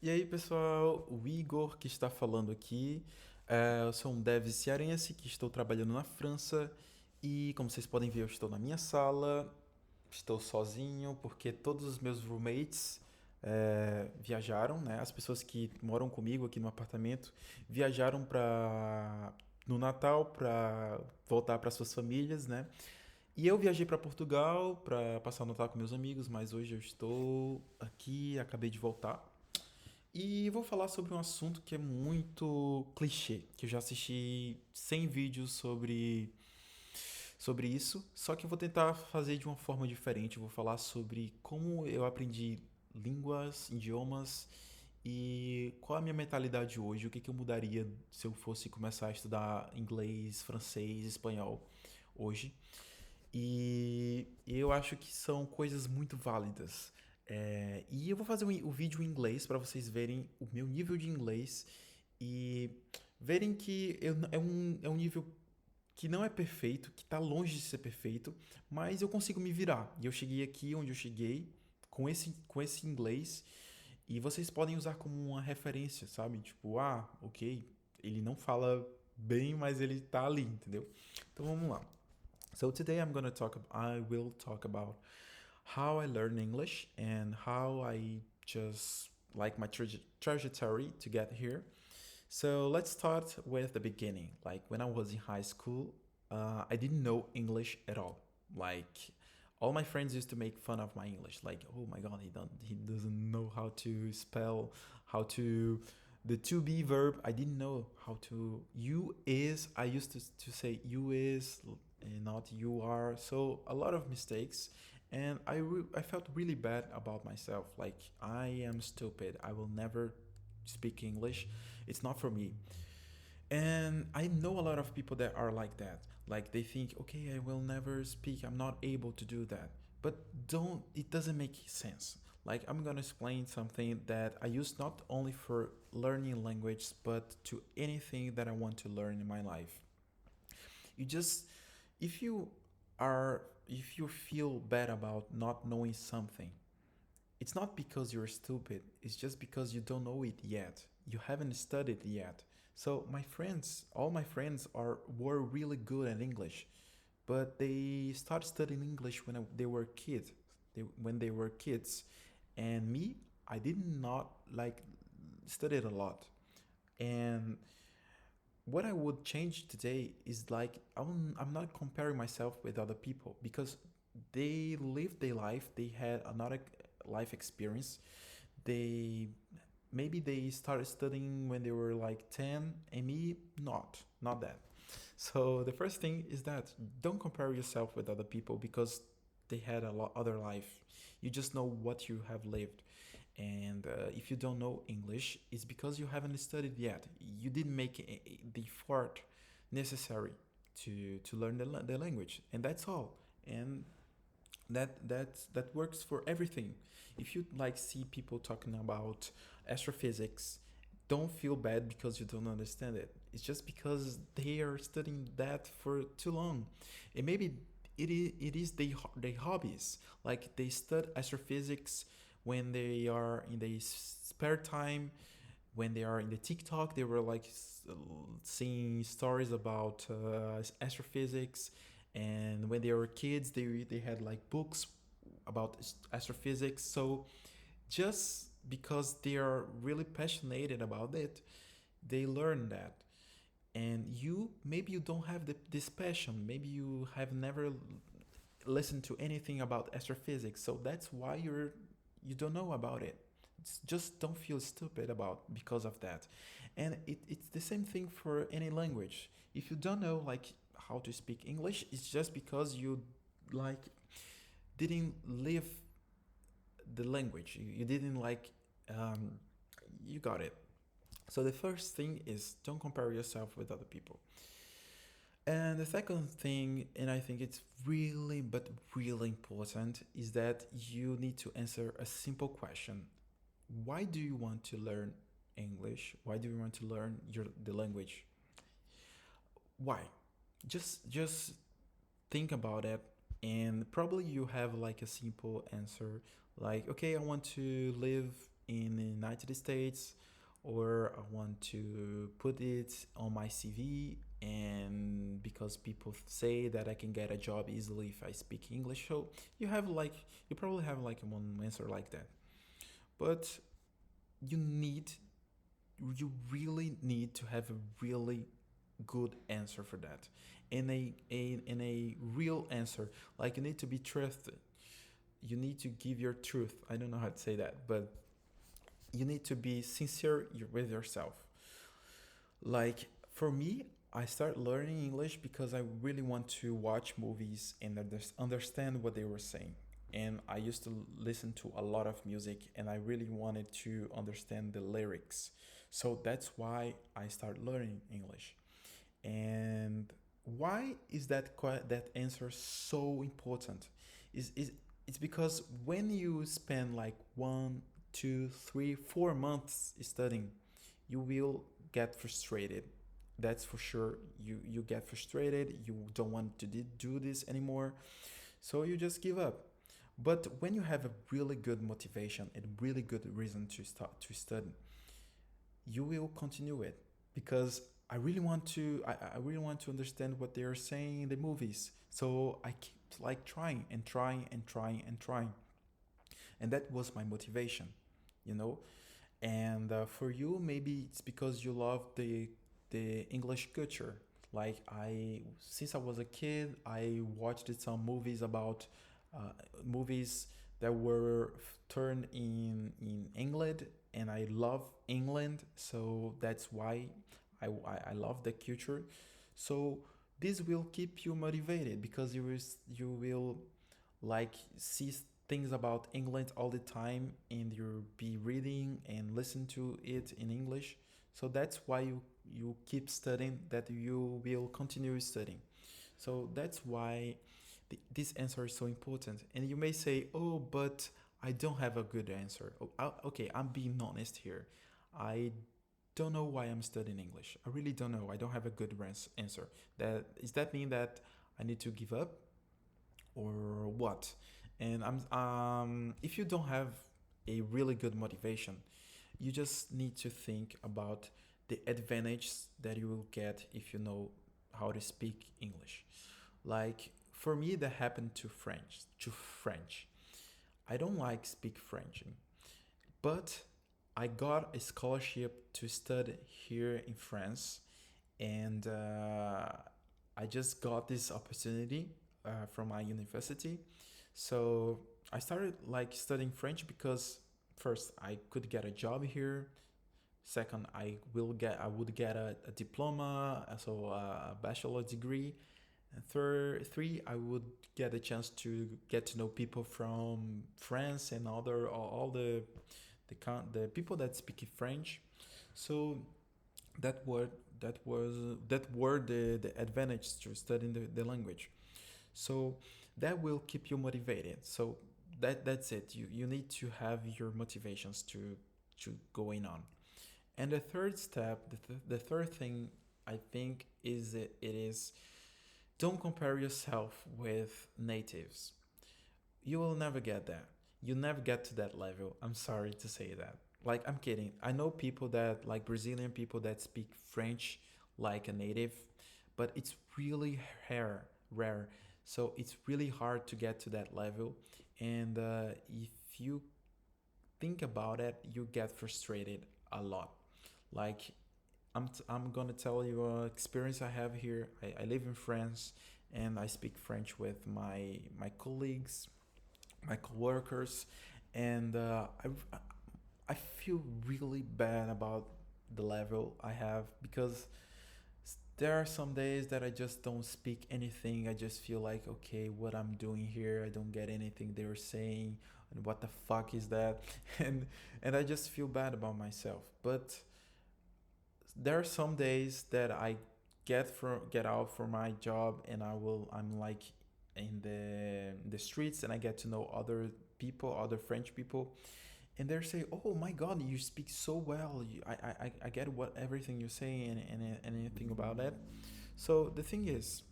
E aí, pessoal, o Igor que está falando aqui. Eu sou um dev cearense que estou trabalhando na França e, como vocês podem ver, eu estou na minha sala, estou sozinho porque todos os meus roommates viajaram, né? As pessoas que moram comigo aqui no apartamento viajaram para no Natal para voltar para suas famílias, né? E eu viajei para Portugal para passar o Natal com meus amigos, mas hoje eu estou aqui, acabei de voltar. E vou falar sobre um assunto que é muito clichê, que eu já assisti 100 vídeos sobre isso, só que eu vou tentar fazer de uma forma diferente. Eu vou falar sobre como eu aprendi línguas, idiomas e qual é a minha mentalidade hoje, o que eu mudaria se eu fosse começar a estudar inglês, francês, espanhol hoje. E eu acho que são coisas muito válidas. E eu vou fazer o vídeo em inglês para vocês verem o meu nível de inglês e verem que é um nível que não é perfeito, que está longe de ser perfeito, mas eu consigo me virar. E eu cheguei aqui onde eu cheguei com esse inglês e vocês podem usar como uma referência, sabe? Tipo, ok, ele não fala bem, mas ele tá ali, entendeu? Então vamos lá. So today I will talk about how I learn English and how I just like my trajectory to get here. So let's start with the beginning. Like when I was in high school, I didn't know English at all. Like all my friends used to make fun of my English. Like, oh my god, he doesn't know how to spell, how to the to be verb. I didn't know how to you is. I used to say you is and not you are. So a lot of mistakes, and I felt really bad about myself. Like I am stupid. I will never speak English. It's not for me. And I know a lot of people that are like that. Like they think, okay, I will never speak. I'm not able to do that. But don't, it doesn't make sense. Like I'm going to explain something that I use not only for learning language, but to anything that I want to learn in my life. You just, if you if you feel bad about not knowing something, it's not because you're stupid, it's just because you don't know it yet. You haven't studied yet. So all my friends were really good at English, but they started studying English they were kids. When they were kids, and me, I did not like studied a lot. And what I would change today is like I'm not comparing myself with other people because they lived their life, they had another life experience. They maybe they started studying when they were like 10 and me not that. So the first thing is that don't compare yourself with other people because they had a lot other life. You just know what you have lived. And if you don't know English, it's because you haven't studied yet. You didn't make the effort necessary to learn the language, and that's all. And that works for everything. If you like see people talking about astrophysics, don't feel bad because you don't understand it. It's just because they are studying that for too long, and maybe it is their hobbies. Like they study astrophysics when they are in the spare time, when they are in the TikTok, they were like seeing stories about astrophysics, and when they were kids, they had like books about astrophysics. So just because they are really passionate about it, they learn that. And you maybe you don't have this passion. Maybe you have never listened to anything about astrophysics, so that's why you don't know about it. Just don't feel stupid about because of that. And it's the same thing for any language. If you don't know like how to speak English, it's just because you like didn't live the language. You didn't like um, you got it. So the first thing is don't compare yourself with other people. And the second thing, and I think it's really, but really important, is that you need to answer a simple question. Why do you want to learn English? Why do you want to learn the language? Why? Just think about it, and probably you have like a simple answer like, okay, I want to live in the United States, or I want to put it on my CV, and because people say that I can get a job easily if I speak English. So you have like you probably have like one answer like that. But you need you really need to have a really good answer for that, and a real answer. Like you need to be trusted. You need to give your truth. I don't know how to say that, but you need to be sincere with yourself. Like for me, I started learning English because I really want to watch movies and understand what they were saying. And I used to listen to a lot of music, and I really wanted to understand the lyrics. So that's why I started learning English. And why is that answer so important? Is It's because when you spend like 1, 2, 3, 4 months studying, you will get frustrated. That's for sure. You get frustrated. You don't want to do this anymore, so you just give up. But when you have a really good motivation and really good reason to start to study, you will continue it, because I really want to understand what they are saying in the movies. So I keep like trying and trying and trying and trying, and that was my motivation, you know. And for you, maybe it's because you love the English culture. Like since I was a kid, I watched some movies about movies that were turned in England, and I love England, so that's why I love the culture. So this will keep you motivated, because you will like see things about England all the time, and you'll be reading and listen to it in English. So that's why you keep studying, that you will continue studying. So that's why this answer is so important. And you may say, oh, but I don't have a good answer. Oh, okay, I'm being honest here. I don't know why I'm studying English. I really don't know. I don't have a good answer. Does that mean that I need to give up, or what? And if you don't have a really good motivation, you just need to think about the advantage that you will get if you know how to speak English. Like for me, that happened to French. I don't like speak French, but I got a scholarship to study here in France, and I just got this opportunity from my university. So I started like studying French because first I could get a job here. Second, I would get a diploma, so a bachelor degree. And three, I would get a chance to get to know people from France and all the people that speak French. So that were that were the advantage to studying the language. So that will keep you motivated. So that's it. You need to have your motivations to going on. And the third step, the third thing I think is it is, don't compare yourself with natives. You will never get there. You never get to that level. I'm sorry to say that. Like, I'm kidding. I know people that, like Brazilian people that speak French like a native, but it's really rare. So it's really hard to get to that level. And if you think about it, you get frustrated a lot. Like, I'm gonna tell you an experience I have here. I live in France, and I speak French with my colleagues, my coworkers, and I feel really bad about the level I have, because there are some days that I just don't speak anything. I just feel like, okay, what I'm doing here, I don't get anything they were saying, and what the fuck is that? And I just feel bad about myself. But there are some days that I get out from my job, and I'm like in the streets, and I get to know other people, other French people, and they say, "Oh my God, you speak so well. I get what everything you're saying, and anything about that." So the thing is,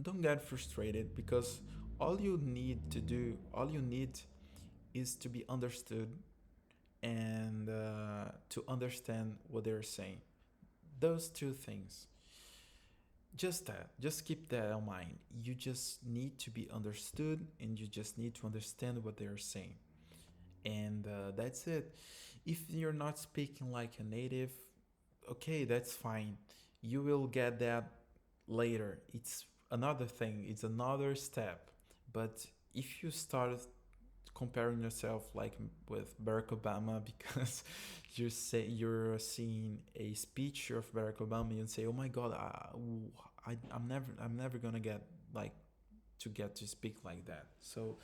don't get frustrated, because all you need is to be understood, and to understand what they're saying. Those two things. Just that. Just keep that in mind. You just need to be understood and you just need to understand what they're saying. And that's it. If you're not speaking like a native, okay, that's fine. You will get that later. It's another thing, it's another step. But if you start comparing yourself like with Barack Obama because you're seeing a speech of Barack Obama and say, "Oh my God, I'm never gonna get like to get to speak like that." So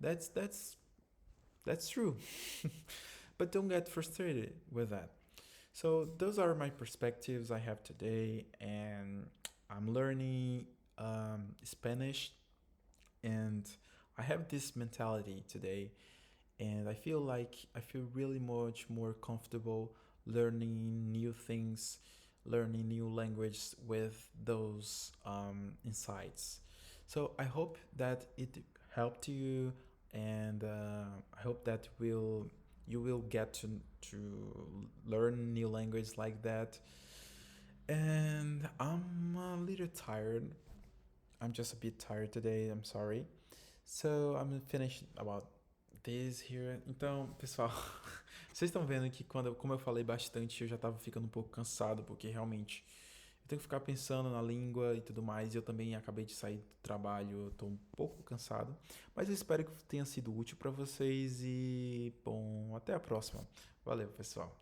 that's true. But don't get frustrated with that. So those are my perspectives I have today, and I'm learning Spanish, and I have this mentality today, and I feel really much more comfortable learning new things, learning new language with those insights. So I hope that it helped you, and I hope that will you will get to learn new language like that. And I'm a little tired. I'm just a bit tired today. I'm sorry. So I'm gonna finish about this here. Então, pessoal, vocês estão vendo que como eu falei bastante, eu já tava ficando um pouco cansado, porque realmente eu tenho que ficar pensando na língua e tudo mais. E eu também acabei de sair do trabalho, eu tô um pouco cansado. Mas eu espero que tenha sido útil para vocês e, bom, até a próxima. Valeu, pessoal.